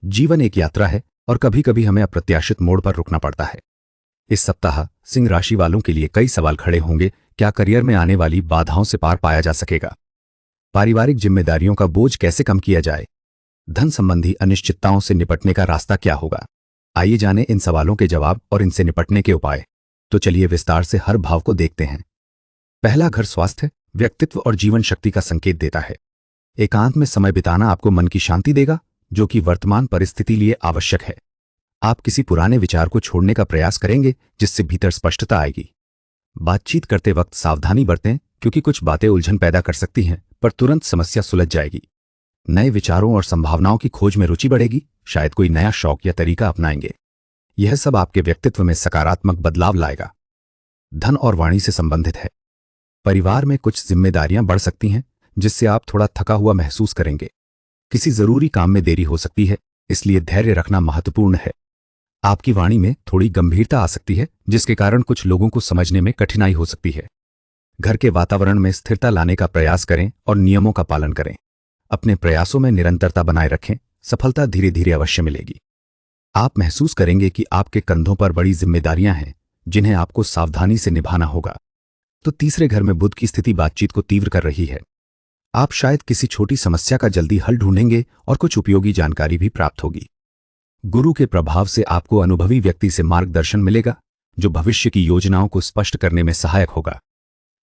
जीवन एक यात्रा है और कभी कभी हमें अप्रत्याशित मोड़ पर रुकना पड़ता है। इस सप्ताह सिंह राशि वालों के लिए कई सवाल खड़े होंगे। क्या करियर में आने वाली बाधाओं से पार पाया जा सकेगा? पारिवारिक जिम्मेदारियों का बोझ कैसे कम किया जाए? धन संबंधी अनिश्चितताओं से निपटने का रास्ता क्या होगा? आइए जानें इन सवालों के जवाब और इनसे निपटने के उपाय। तो चलिए विस्तार से हर भाव को देखते हैं। पहला, घर स्वास्थ्य, व्यक्तित्व और जीवन शक्ति का संकेत देता है। एकांत में समय बिताना आपको मन की शांति देगा, जो कि वर्तमान परिस्थिति लिए आवश्यक है। आप किसी पुराने विचार को छोड़ने का प्रयास करेंगे, जिससे भीतर स्पष्टता आएगी। बातचीत करते वक्त सावधानी बरतें, क्योंकि कुछ बातें उलझन पैदा कर सकती हैं, पर तुरंत समस्या सुलझ जाएगी। नए विचारों और संभावनाओं की खोज में रुचि बढ़ेगी, शायद कोई नया शौक या तरीका अपनाएंगे। यह सब आपके व्यक्तित्व में सकारात्मक बदलाव लाएगा। धन और वाणी से संबंधित है। परिवार में कुछ जिम्मेदारियां बढ़ सकती हैं, जिससे आप थोड़ा थका हुआ महसूस करेंगे। किसी जरूरी काम में देरी हो सकती है, इसलिए धैर्य रखना महत्वपूर्ण है। आपकी वाणी में थोड़ी गंभीरता आ सकती है, जिसके कारण कुछ लोगों को समझने में कठिनाई हो सकती है। घर के वातावरण में स्थिरता लाने का प्रयास करें और नियमों का पालन करें। अपने प्रयासों में निरंतरता बनाए रखें, सफलता धीरे धीरे अवश्य मिलेगी। आप महसूस करेंगे कि आपके कंधों पर बड़ी जिम्मेदारियां हैं, जिन्हें आपको सावधानी से निभाना होगा। तो तीसरे घर में बुध की स्थिति बातचीत को तीव्र कर रही है। आप शायद किसी छोटी समस्या का जल्दी हल ढूंढेंगे और कुछ उपयोगी जानकारी भी प्राप्त होगी। गुरु के प्रभाव से आपको अनुभवी व्यक्ति से मार्गदर्शन मिलेगा, जो भविष्य की योजनाओं को स्पष्ट करने में सहायक होगा।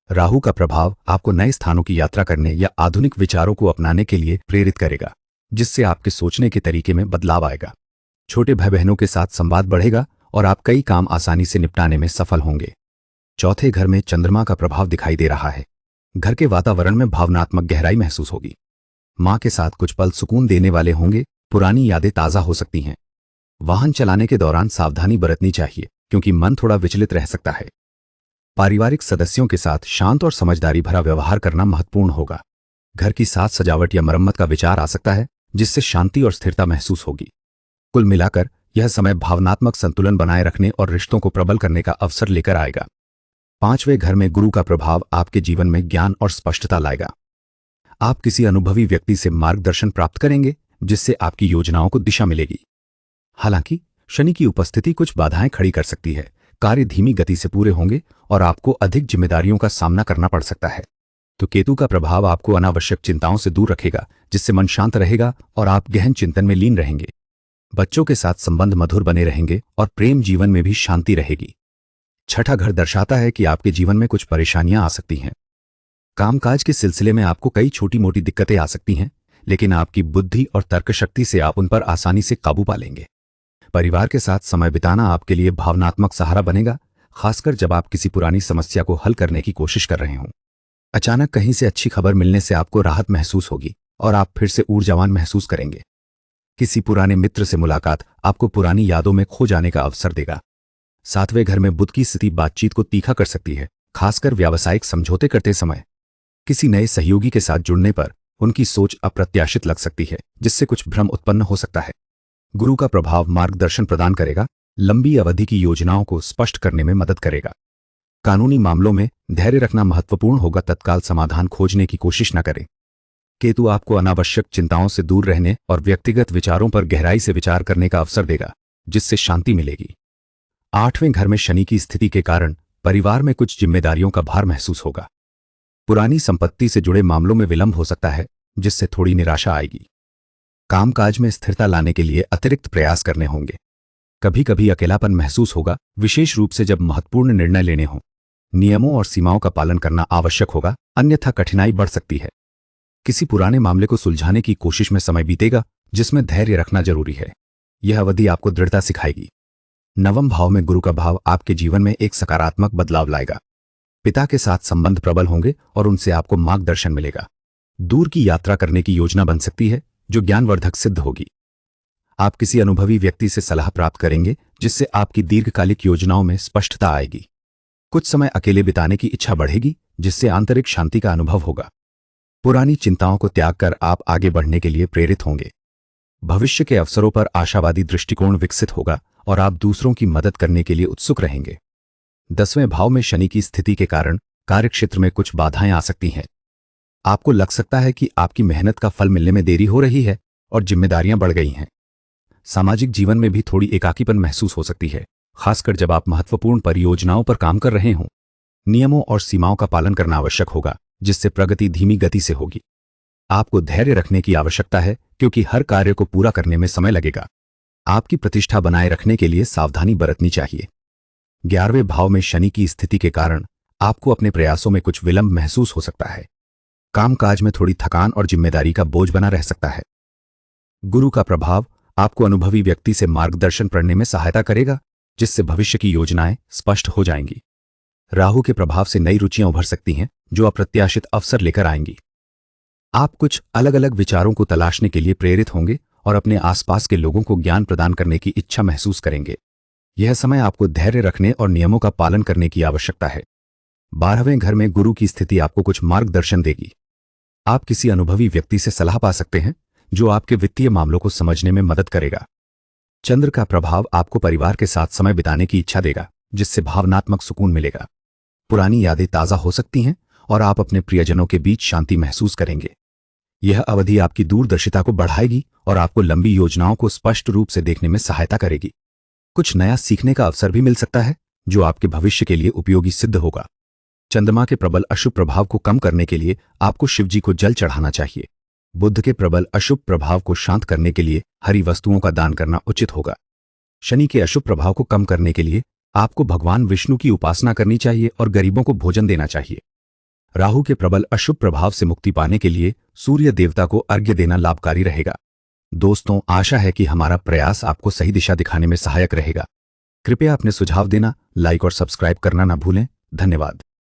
राहु का प्रभाव आपको नए स्थानों की यात्रा करने या आधुनिक विचारों को अपनाने के लिए प्रेरित करेगा, जिससे आपके सोचने के तरीके में बदलाव आएगा। छोटे भाई बहनों के साथ संवाद बढ़ेगा और आप कई काम आसानी से निपटाने में सफल होंगे। चौथे घर में चंद्रमा का प्रभाव दिखाई दे रहा है। घर के वातावरण में भावनात्मक गहराई महसूस होगी। मां के साथ कुछ पल सुकून देने वाले होंगे। पुरानी यादें ताज़ा हो सकती हैं। वाहन चलाने के दौरान सावधानी बरतनी चाहिए, क्योंकि मन थोड़ा विचलित रह सकता है। पारिवारिक सदस्यों के साथ शांत और समझदारी भरा व्यवहार करना महत्वपूर्ण होगा। घर की साज सजावट या मरम्मत का विचार आ सकता है, जिससे शांति और स्थिरता महसूस होगी। कुल मिलाकर यह समय भावनात्मक संतुलन बनाए रखने और रिश्तों को प्रबल करने का अवसर लेकर आएगा। पांचवें घर में गुरु का प्रभाव आपके जीवन में ज्ञान और स्पष्टता लाएगा। आप किसी अनुभवी व्यक्ति से मार्गदर्शन प्राप्त करेंगे, जिससे आपकी योजनाओं को दिशा मिलेगी। हालांकि शनि की उपस्थिति कुछ बाधाएं खड़ी कर सकती है। कार्य धीमी गति से पूरे होंगे और आपको अधिक जिम्मेदारियों का सामना करना पड़ सकता है। तो केतु का प्रभाव आपको अनावश्यक चिंताओं से दूर रखेगा, जिससे मन शांत रहेगा और आप गहन चिंतन में लीन रहेंगे। बच्चों के साथ संबंध मधुर बने रहेंगे और प्रेम जीवन में भी शांति रहेगी। छठा घर दर्शाता है कि आपके जीवन में कुछ परेशानियां आ सकती हैं। कामकाज के सिलसिले में आपको कई छोटी मोटी दिक्कतें आ सकती हैं, लेकिन आपकी बुद्धि और तर्क शक्ति से आप उन पर आसानी से काबू पा लेंगे। परिवार के साथ समय बिताना आपके लिए भावनात्मक सहारा बनेगा, खासकर जब आप किसी पुरानी समस्या को हल करने की कोशिश कर रहे हों। अचानक कहीं से अच्छी खबर मिलने से आपको राहत महसूस होगी और आप फिर से ऊर्जावान महसूस करेंगे। किसी पुराने मित्र से मुलाकात आपको पुरानी यादों में खो जाने का अवसर देगा। सातवें घर में बुध की स्थिति बातचीत को तीखा कर सकती है, खासकर व्यावसायिक समझौते करते समय। किसी नए सहयोगी के साथ जुड़ने पर उनकी सोच अप्रत्याशित लग सकती है, जिससे कुछ भ्रम उत्पन्न हो सकता है। गुरु का प्रभाव मार्गदर्शन प्रदान करेगा, लंबी अवधि की योजनाओं को स्पष्ट करने में मदद करेगा। कानूनी मामलों में धैर्य रखना महत्वपूर्ण होगा, तत्काल समाधान खोजने की कोशिश न करें। केतु आपको अनावश्यक चिंताओं से दूर रहने और व्यक्तिगत विचारों पर गहराई से विचार करने का अवसर देगा, जिससे शांति मिलेगी। आठवें घर में शनि की स्थिति के कारण परिवार में कुछ जिम्मेदारियों का भार महसूस होगा। पुरानी संपत्ति से जुड़े मामलों में विलंब हो सकता है, जिससे थोड़ी निराशा आएगी। कामकाज में स्थिरता लाने के लिए अतिरिक्त प्रयास करने होंगे। कभी कभी अकेलापन महसूस होगा, विशेष रूप से जब महत्वपूर्ण निर्णय लेने हों। नियमों और सीमाओं का पालन करना आवश्यक होगा, अन्यथा कठिनाई बढ़ सकती है। किसी पुराने मामले को सुलझाने की कोशिश में समय बीतेगा, जिसमें धैर्य रखना जरूरी है। यह अवधि आपको दृढ़ता सिखाएगी। नवम भाव में गुरु का भाव आपके जीवन में एक सकारात्मक बदलाव लाएगा। पिता के साथ संबंध प्रबल होंगे और उनसे आपको मार्गदर्शन मिलेगा। दूर की यात्रा करने की योजना बन सकती है, जो ज्ञानवर्धक सिद्ध होगी। आप किसी अनुभवी व्यक्ति से सलाह प्राप्त करेंगे, जिससे आपकी दीर्घकालिक योजनाओं में स्पष्टता आएगी। कुछ समय अकेले बिताने की इच्छा बढ़ेगी, जिससे आंतरिक शांति का अनुभव होगा। पुरानी चिंताओं को त्याग कर आप आगे बढ़ने के लिए प्रेरित होंगे। भविष्य के अवसरों पर आशावादी दृष्टिकोण विकसित होगा और आप दूसरों की मदद करने के लिए उत्सुक रहेंगे। 10वें भाव में शनि की स्थिति के कारण कार्यक्षेत्र में कुछ बाधाएं आ सकती हैं। आपको लग सकता है कि आपकी मेहनत का फल मिलने में देरी हो रही है और जिम्मेदारियां बढ़ गई हैं। सामाजिक जीवन में भी थोड़ी एकाकीपन महसूस हो सकती है, खासकर जब आप महत्वपूर्ण परियोजनाओं पर काम कर रहे हों। नियमों और सीमाओं का पालन करना आवश्यक होगा, जिससे प्रगति धीमी गति से होगी। आपको धैर्य रखने की आवश्यकता है, क्योंकि हर कार्य को पूरा करने में समय लगेगा। आपकी प्रतिष्ठा बनाए रखने के लिए सावधानी बरतनी चाहिए। 11वें भाव में शनि की स्थिति के कारण आपको अपने प्रयासों में कुछ विलंब महसूस हो सकता है। कामकाज में थोड़ी थकान और जिम्मेदारी का बोझ बना रह सकता है। गुरु का प्रभाव आपको अनुभवी व्यक्ति से मार्गदर्शन करने में सहायता करेगा, जिससे भविष्य की योजनाएं स्पष्ट हो जाएंगी। राहु के प्रभाव से नई रुचियां उभर सकती हैं, जो अप्रत्याशित अवसर लेकर आएंगी। आप कुछ अलग अलग विचारों को तलाशने के लिए प्रेरित होंगे और अपने आसपास के लोगों को ज्ञान प्रदान करने की इच्छा महसूस करेंगे। यह समय आपको धैर्य रखने और नियमों का पालन करने की आवश्यकता है। 12वें घर में गुरु की स्थिति आपको कुछ मार्गदर्शन देगी। आप किसी अनुभवी व्यक्ति से सलाह पा सकते हैं, जो आपके वित्तीय मामलों को समझने में मदद करेगा। चंद्र का प्रभाव आपको परिवार के साथ समय बिताने की इच्छा देगा, जिससे भावनात्मक सुकून मिलेगा। पुरानी यादें ताज़ा हो सकती हैं और आप अपने प्रियजनों के बीच शांति महसूस करेंगे। यह अवधि आपकी दूरदर्शिता को बढ़ाएगी और आपको लंबी योजनाओं को स्पष्ट रूप से देखने में सहायता करेगी। कुछ नया सीखने का अवसर भी मिल सकता है, जो आपके भविष्य के लिए उपयोगी सिद्ध होगा। चंद्रमा के प्रबल अशुभ प्रभाव को कम करने के लिए आपको शिवजी को जल चढ़ाना चाहिए। बुध के प्रबल अशुभ प्रभाव को शांत करने के लिए हरी वस्तुओं का दान करना उचित होगा। शनि के अशुभ प्रभाव को कम करने के लिए आपको भगवान विष्णु की उपासना करनी चाहिए और गरीबों को भोजन देना चाहिए। राहु के प्रबल अशुभ प्रभाव से मुक्ति पाने के लिए सूर्य देवता को अर्घ्य देना लाभकारी रहेगा। दोस्तों, आशा है कि हमारा प्रयास आपको सही दिशा दिखाने में सहायक रहेगा। कृपया अपने सुझाव देना, लाइक और सब्सक्राइब करना न भूलें। धन्यवाद।